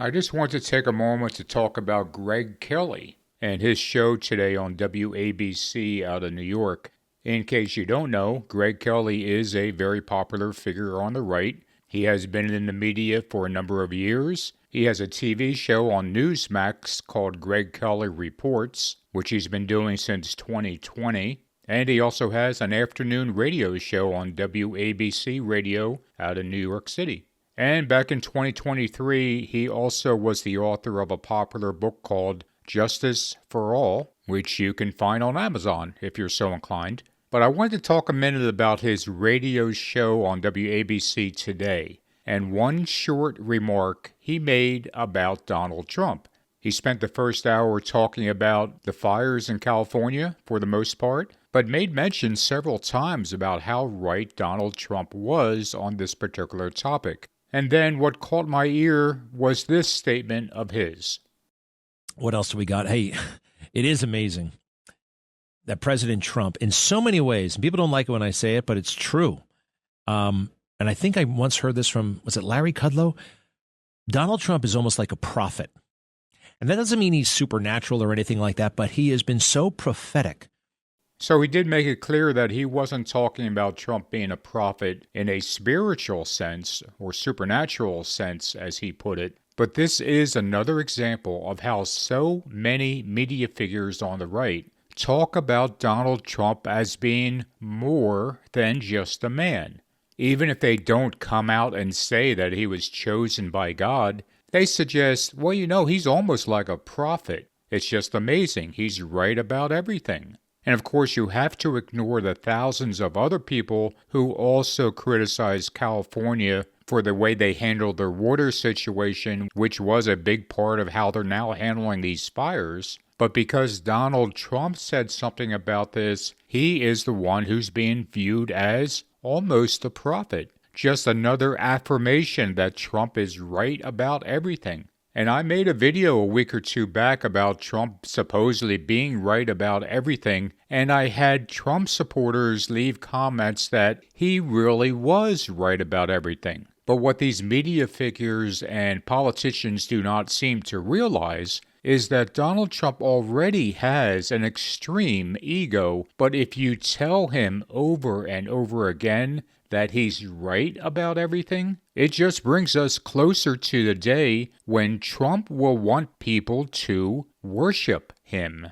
I just want to take a moment to talk about Greg Kelly and his show today on WABC out of New York. In case you don't know, Greg Kelly is a very popular figure on the right. He has been in the media for a number of years. He has a TV show on Newsmax called Greg Kelly Reports, which he's been doing since 2020. And he also has an afternoon radio show on WABC Radio out of New York City. And back in 2023, he also was the author of a popular book called Justice for All, which you can find on Amazon if you're so inclined. But I wanted to talk a minute about his radio show on WABC today, and one short remark he made about Donald Trump. He spent the first hour talking about the fires in California for the most part, but made mention several times about how right Donald Trump was on this particular topic. And then what caught my ear was this statement of his. What else do we got? Hey, it is amazing that President Trump, in so many ways, and people don't like it when I say it, but it's true. And I think I once heard this from, was it Larry Kudlow? Donald Trump is almost like a prophet. And that doesn't mean he's supernatural or anything like that, but he has been so prophetic. So he did make it clear that he wasn't talking about Trump being a prophet in a spiritual sense or supernatural sense, as he put it. But this is another example of how so many media figures on the right talk about Donald Trump as being more than just a man. Even if they don't come out and say that he was chosen by God, they suggest, well, he's almost like a prophet. It's just amazing. He's right about everything. And of course, you have to ignore the thousands of other people who also criticize California for the way they handled their water situation, which was a big part of how they're now handling these fires. But because Donald Trump said something about this, he is the one who's being viewed as almost a prophet. Just another affirmation that Trump is right about everything. And I made a video a week or two back about Trump supposedly being right about everything, and I had Trump supporters leave comments that he really was right about everything. But what these media figures and politicians do not seem to realize is that Donald Trump already has an extreme ego, but if you tell him over and over again that he's right about everything, it just brings us closer to the day when Trump will want people to worship him.